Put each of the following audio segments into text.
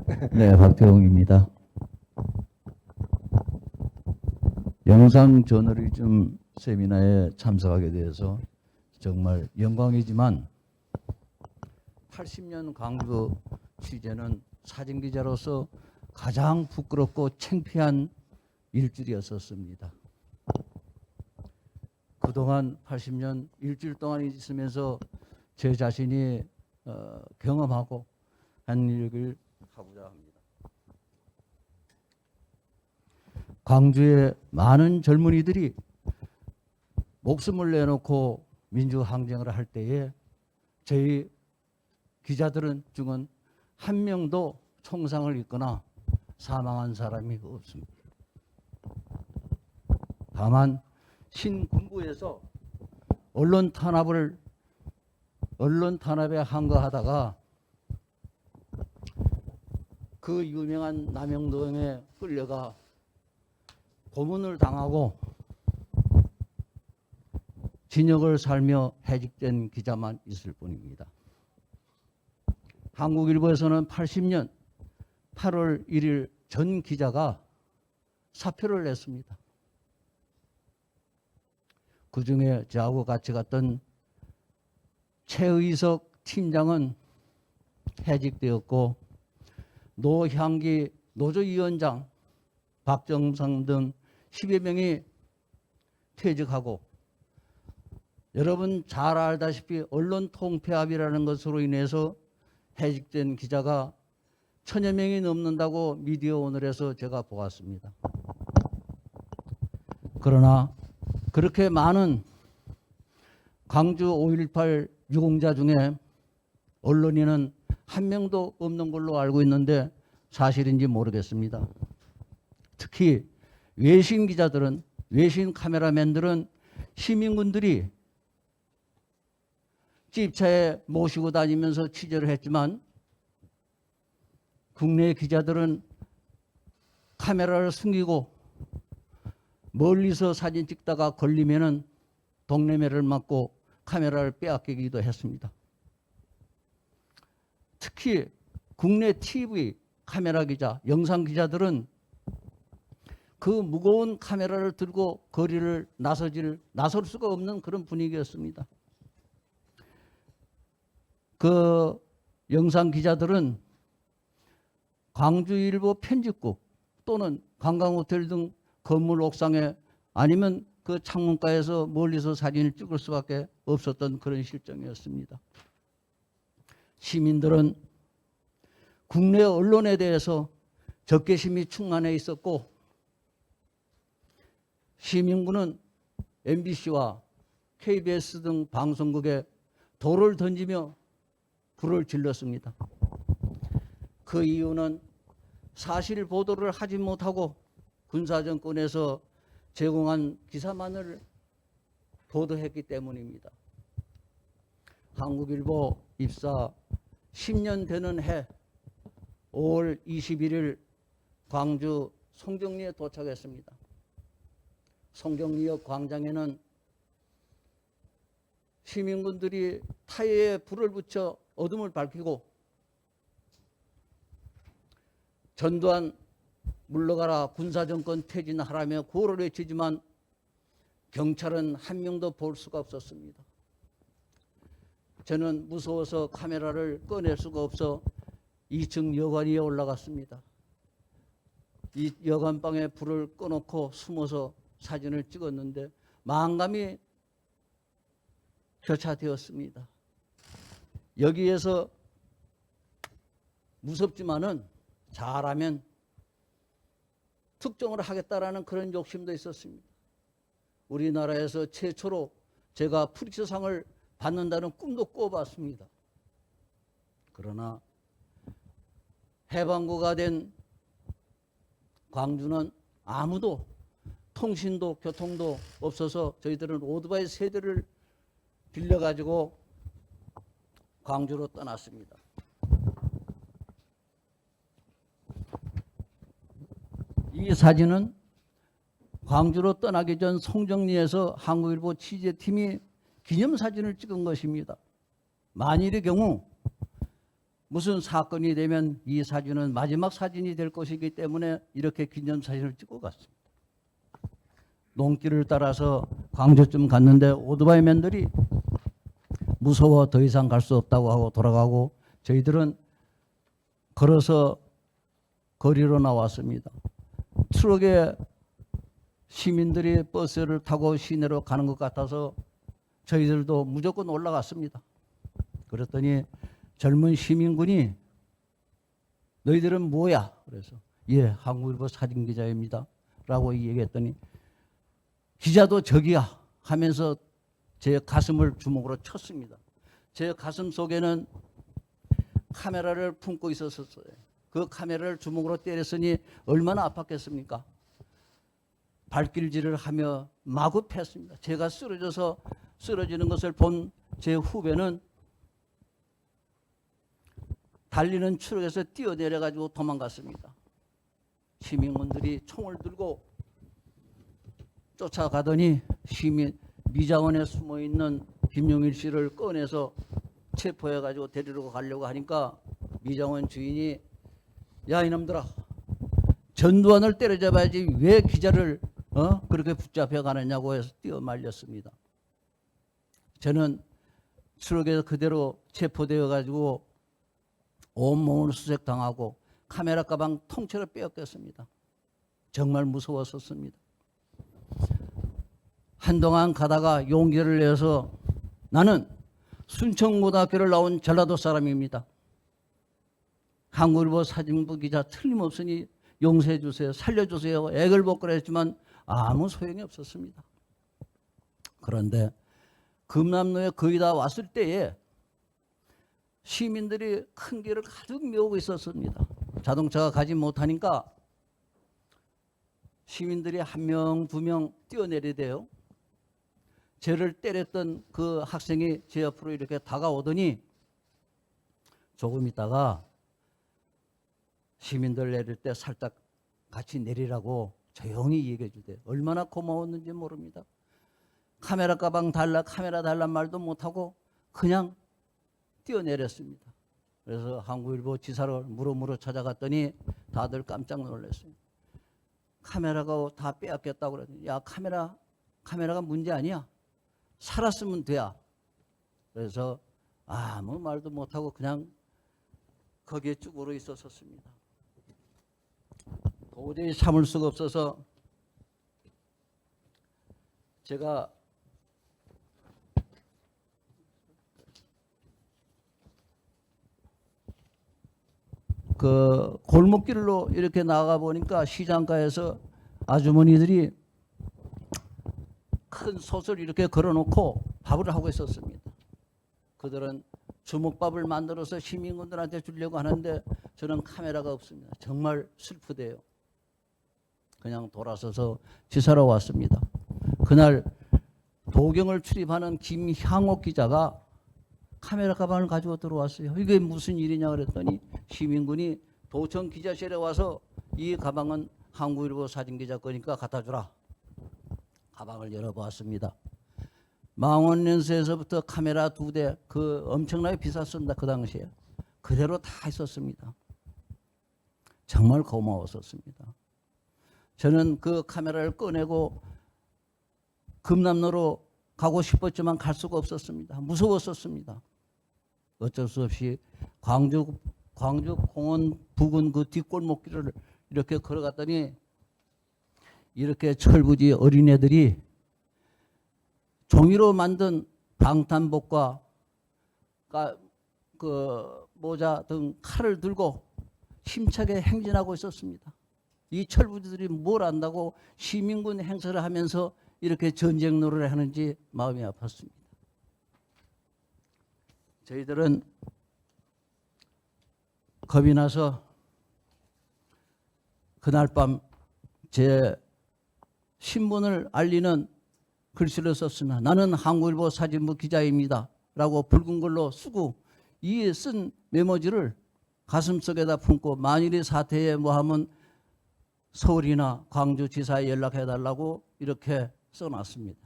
네, 박태웅입니다. 영상 저널리즘 세미나에 참석하게 돼서 정말 영광이지만 80년 광주 취재는 사진기자로서 가장 부끄럽고 창피한 일주일이었었습니다. 그동안 80년 일주일 동안 있으면서 제 자신이 경험하고 한 일을 하고자 합니다. 광주의 많은 젊은이들이 목숨을 내놓고 민주항쟁을 할 때에 저희 기자들은 중은 한 명도 총상을 입거나 사망한 사람이 없습니다. 다만 신군부에서 언론 탄압에 항거하다가 그 유명한 남영동에 끌려가 고문을 당하고 진역을 살며 해직된 기자만 있을 뿐입니다. 한국일보에서는 80년 8월 1일 전 기자가 사표를 냈습니다. 그중에 저하고 같이 갔던 최의석 팀장은 해직되었고 노향기 노조위원장 박정상 등 10여 명이 퇴직하고 여러분 잘 알다시피 언론 통폐합이라는 것으로 인해서 해직된 기자가 1000여 명이 넘는다고 미디어 오늘에서 제가 보았습니다. 그러나 그렇게 많은 광주 5.18 유공자 중에 언론인은 한 명도 없는 걸로 알고 있는데 사실인지 모르겠습니다. 특히 외신 기자들은, 외신 카메라맨들은 시민군들이 집차에 모시고 다니면서 취재를 했지만 국내 기자들은 카메라를 숨기고 멀리서 사진 찍다가 걸리면은 동네매를 맞고 카메라를 빼앗기기도 했습니다. 특히 국내 TV 카메라 기자, 영상 기자들은 그 무거운 카메라를 들고 거리를 나설 수가 없는 그런 분위기였습니다. 그 영상 기자들은 광주일보 편집국 또는 관광호텔 등 건물 옥상에 아니면 그 창문가에서 멀리서 사진을 찍을 수밖에 없었던 그런 실정이었습니다. 시민들은 국내 언론에 대해서 적개심이 충만해 있었고 시민군은 MBC와 KBS 등 방송국에 돌을 던지며 불을 질렀습니다. 그 이유는 사실 보도를 하지 못하고 군사정권에서 제공한 기사만을 보도했기 때문입니다. 한국일보 입사 10년 되는 해 5월 21일 광주 송정리에 도착했습니다. 송정리역 광장에는 시민군들이 타이어에 불을 붙여 어둠을 밝히고 전두환 물러가라 군사정권 퇴진하라며 구호를 외치지만 경찰은 한 명도 볼 수가 없었습니다. 저는 무서워서 카메라를 꺼낼 수가 없어 2층 여관 위에 올라갔습니다. 이 여관방에 불을 꺼놓고 숨어서 사진을 찍었는데 망감이 교차되었습니다. 여기에서 무섭지만은 잘하면 특종을 하겠다라는 그런 욕심도 있었습니다. 우리나라에서 최초로 제가 프리츠상을 받는다는 꿈도 꿔봤습니다. 그러나 해방구가 된 광주는 아무도 통신도 교통도 없어서 저희들은 오토바이 3대를 빌려가지고 광주로 떠났습니다. 이 사진은 광주로 떠나기 전 송정리에서 한국일보 취재팀이 기념사진을 찍은 것입니다. 만일의 경우 무슨 사건이 되면 이 사진은 마지막 사진이 될 것이기 때문에 이렇게 기념사진을 찍고 갔습니다. 농길을 따라서 광주쯤 갔는데 오토바이맨들이 무서워 더 이상 갈 수 없다고 하고 돌아가고 저희들은 걸어서 거리로 나왔습니다. 트럭에 시민들이 버스를 타고 시내로 가는 것 같아서 저희들도 무조건 올라갔습니다. 그랬더니 젊은 시민군이 너희들은 뭐야? 그래서 예, 한국일보 사진기자입니다 라고 얘기했더니 기자도 저기야 하면서 제 가슴을 주먹으로 쳤습니다. 제 가슴 속에는 카메라를 품고 있었어요. 그 카메라를 주먹으로 때렸으니 얼마나 아팠겠습니까? 발길질을 하며 마구 패습니다. 제가 쓰러지는 것을 본 제 후배는 달리는 트럭에서 뛰어내려가지고 도망갔습니다. 시민군들이 총을 들고 쫓아가더니 미자원에 숨어있는 김용일 씨를 꺼내서 체포해가지고 데리러 가려고 하니까 미자원 주인이 야 이놈들아 전두환을 때려잡아야지 왜 기자를 그렇게 붙잡혀 가느냐고 해서 뛰어말렸습니다. 저는 트럭에서 그대로 체포되어 가지고 온몸을 수색당하고 카메라 가방 통째로 빼앗겼습니다. 정말 무서웠었습니다. 한동안 가다가 용기를 내서 나는 순천고등학교를 나온 전라도 사람입니다. 한국일보 사진부 기자 틀림없으니 용서해 주세요. 살려주세요. 애걸복걸 했지만 아무 소용이 없었습니다. 그런데 금남로에 거의 다 왔을 때에 시민들이 큰 길을 가득 메우고 있었습니다. 자동차가 가지 못하니까 시민들이 한 명, 두 명 뛰어내리대요. 저를 때렸던 그 학생이 제 옆으로 이렇게 다가오더니 조금 있다가 시민들 내릴 때 살짝 같이 내리라고 조용히 얘기해 주대요. 얼마나 고마웠는지 모릅니다. 카메라 가방 달라, 카메라 달란 말도 못하고 그냥 뛰어내렸습니다. 그래서 한국일보 지사를 물어물어 찾아갔더니 다들 깜짝 놀랐어요. 카메라가 다 빼앗겼다고 그러더니 야 카메라가 문제 아니야. 살았으면 돼야. 그래서 아무 말도 못하고 그냥 거기에 쭉 오르 있었습니다. 도저히 참을 수가 없어서 제가 그 골목길로 이렇게 나가 보니까 시장가에서 아주머니들이 큰 솥을 이렇게 걸어놓고 밥을 하고 있었습니다. 그들은 주먹밥을 만들어서 시민군들한테 주려고 하는데 저는 카메라가 없습니다. 정말 슬프대요. 그냥 돌아서서 지사로 왔습니다. 그날 도경을 출입하는 김향옥 기자가 카메라 가방을 가지고 들어왔어요. 이게 무슨 일이냐 그랬더니 시민군이 도청 기자실에 와서 이 가방은 한국일보 사진기자 거니까 갖다 주라. 가방을 열어보았습니다. 망원렌스에서부터 카메라 2대 그 엄청나게 비쌌습니다. 그 당시에. 그대로 다 있었습니다. 정말 고마웠었습니다. 저는 그 카메라를 꺼내고 금남로로 가고 싶었지만 갈 수가 없었습니다. 무서웠었습니다. 어쩔 수 없이 광주 공원 부근 그 뒷골목길을 이렇게 걸어갔더니 이렇게 철부지 어린애들이 종이로 만든 방탄복과 그 모자 등 칼을 들고 힘차게 행진하고 있었습니다. 이 철부지들이 뭘 안다고 시민군 행사를 하면서 이렇게 전쟁 노래를 하는지 마음이 아팠습니다. 저희들은 겁이 나서 그날 밤 제 신분을 알리는 글씨를 썼으나 나는 한국일보 사진부 기자입니다 라고 붉은 걸로 쓰고 이 쓴 메모지를 가슴속에다 품고 만일이 사태에 뭐하면 서울이나 광주지사에 연락해달라고 이렇게 써놨습니다.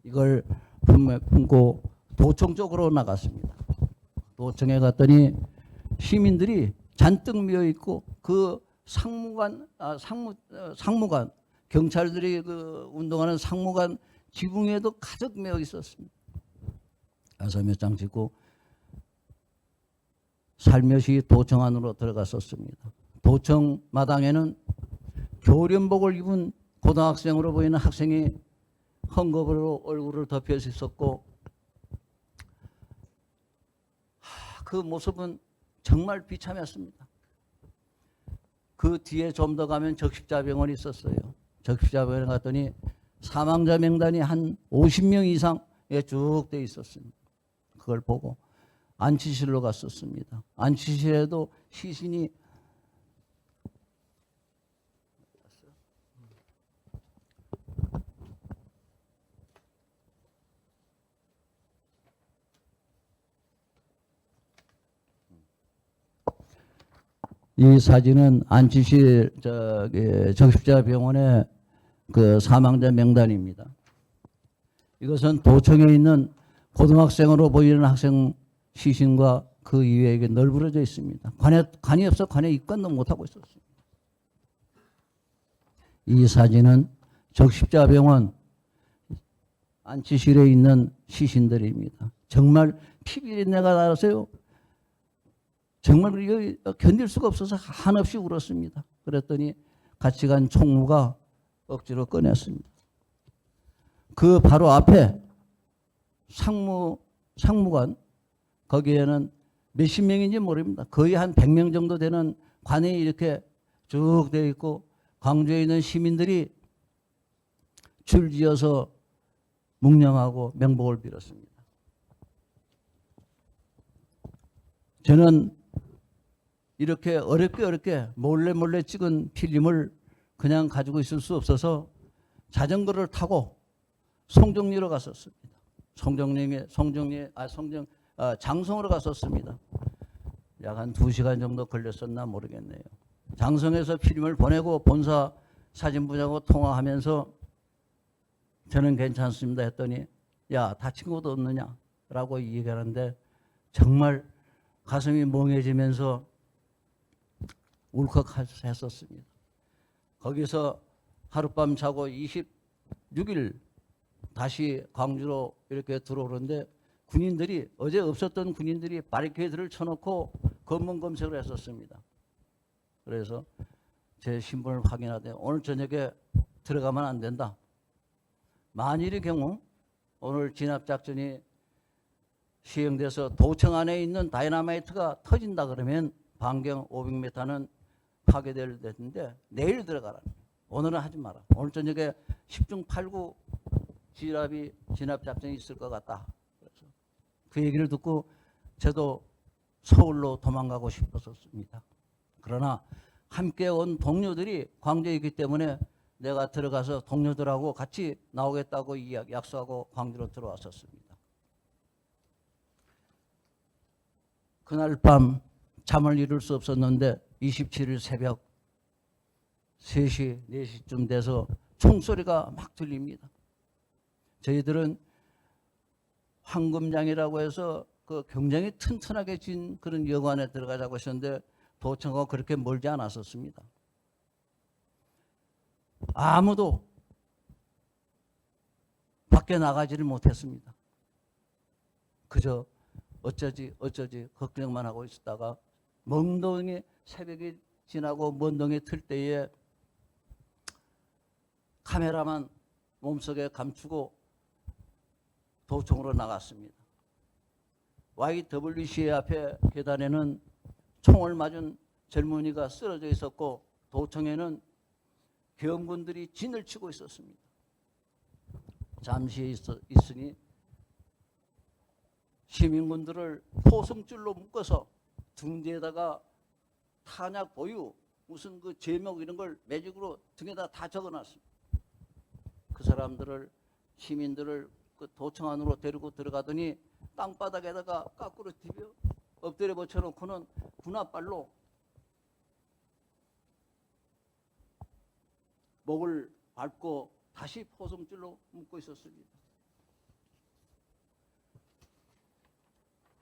이걸 품고 도청 쪽으로 나갔습니다. 도청에 갔더니 시민들이 잔뜩 미어 있고 그 상무관 경찰들이 그 운동하는 상무관 지붕에도 가득 메어 있었습니다. 가서 몇 장 찍고 살며시 도청 안으로 들어갔었습니다. 도청 마당에는 교련복을 입은 고등학생으로 보이는 학생이 헝겊으로 얼굴을 덮여 있었고 그 모습은 정말 비참했습니다. 그 뒤에 좀 더 가면 적십자병원이 있었어요. 적십자병원에 갔더니 사망자 명단이 한 50명 이상에 쭉 돼 있었습니다. 그걸 보고 안치실로 갔었습니다. 안치실에도 시신이 이 사진은 안치실 적십자병원의 그 사망자 명단입니다. 이것은 도청에 있는 고등학생으로 보이는 학생 시신과 그 이외에 널브러져 있습니다. 관이 없어 관에 입관도 못하고 있었습니다. 이 사진은 적십자병원 안치실에 있는 시신들입니다. 정말 피비린내가 나서요. 정말 이거 견딜 수가 없어서 한없이 울었습니다. 그랬더니 같이 간 총무가 억지로 꺼냈습니다. 그 바로 앞에 상무관 거기에는 몇십 명인지 모릅니다. 거의 한 100명 정도 되는 관이 이렇게 쭉 되어 있고 광주에 있는 시민들이 줄지어서 묵념하고 명복을 빌었습니다. 저는 이렇게 어렵게 몰래 찍은 필름을 그냥 가지고 있을 수 없어서 자전거를 타고 송정리로 갔었습니다. 장성으로 갔었습니다. 약 한 2시간 정도 걸렸었나 모르겠네요. 장성에서 필름을 보내고 본사 사진부장하고 통화하면서 저는 괜찮습니다 했더니 야 다친 것도 없느냐 라고 얘기하는데 정말 가슴이 멍해지면서 울컥했었습니다. 거기서 하룻밤 자고 26일 다시 광주로 이렇게 들어오는데 군인들이 어제 없었던 군인들이 바리케이드를 쳐놓고 검문 검색을 했었습니다. 그래서 제 신분을 확인하되 오늘 저녁에 들어가면 안 된다. 만일의 경우 오늘 진압작전이 시행돼서 도청 안에 있는 다이나마이트가 터진다 그러면 반경 500m는 파괴될 텐데 내일 들어가라. 오늘은 하지 마라. 오늘 저녁에 10중 8구 진압작전이 있을 것 같다. 그래서 그 얘기를 듣고 저도 서울로 도망가고 싶었습니다. 그러나 함께 온 동료들이 광주에 있기 때문에 내가 들어가서 동료들하고 같이 나오겠다고 약속하고 광주로 들어왔었습니다. 그날 밤 잠을 이룰 수 없었는데 27일 새벽 3시, 4시쯤 돼서 총소리가 막 들립니다. 저희들은 황금장이라고 해서 그 굉장히 튼튼하게 진 그런 여관에 들어가자고 했었는데 도청하고 그렇게 멀지 않았었습니다. 아무도 밖에 나가지를 못했습니다. 그저 어쩌지 걱정만 하고 있었다가 멍덩이 새벽이 지나고 먼덩이 틀 때에 카메라만 몸속에 감추고 도청으로 나갔습니다. YWCA 앞에 계단에는 총을 맞은 젊은이가 쓰러져 있었고 도청에는 계엄군들이 진을 치고 있었습니다. 잠시 있으니 시민군들을 포승줄로 묶어서 등 뒤에다가 탄약 보유 무슨 그 제목 이런 걸 매직으로 등에다 다 적어놨습니다. 그 사람들을 시민들을 그 도청 안으로 데리고 들어가더니 땅바닥에다가 까꾸로 디벼 엎드려 버쳐놓고는 군홧발로 목을 밟고 다시 포승줄로 묶고 있었습니다.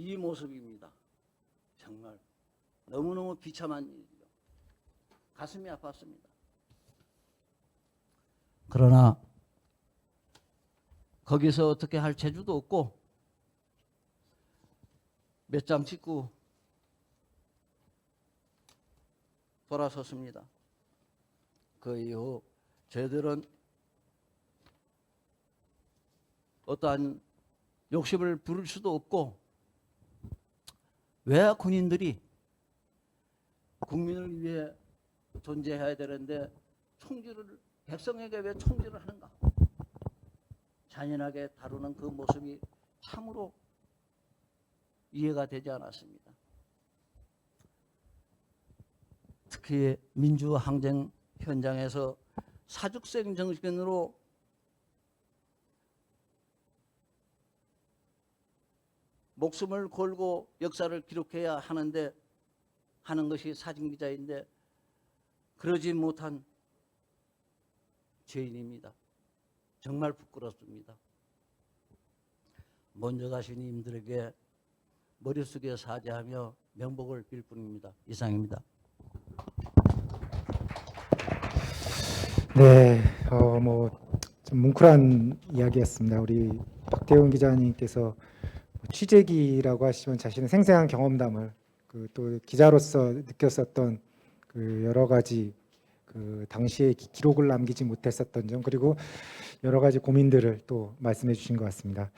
이 모습입니다. 정말 너무너무 비참한 일이죠. 가슴이 아팠습니다. 그러나 거기서 어떻게 할 재주도 없고 몇 장 찍고 돌아섰습니다. 그 이후 저희들은 어떠한 욕심을 부릴 수도 없고, 왜 군인들이 국민을 위해 존재해야 되는데 총질을, 백성에게 왜 총질을 하는가, 잔인하게 다루는 그 모습이 참으로 이해가 되지 않았습니다. 특히 민주항쟁 현장에서 사죽생 정신으로 목숨을 걸고 역사를 기록해야 하는데 하는 것이 사진기자인데 그러지 못한 죄인입니다. 정말 부끄럽습니다. 먼저 가신 임들에게 머릿속에 사죄하며 명복을 빌 뿐입니다. 이상입니다. 네, 좀 뭉클한 이야기였습니다. 우리 박태훈 기자님께서 취재기라고 하시면 자신의 생생한 경험담을 또 기자로서 느꼈었던 여러 가지 당시의 기록을 남기지 못했었던 점, 그리고 여러 가지 고민들을 또 말씀해 주신 것 같습니다.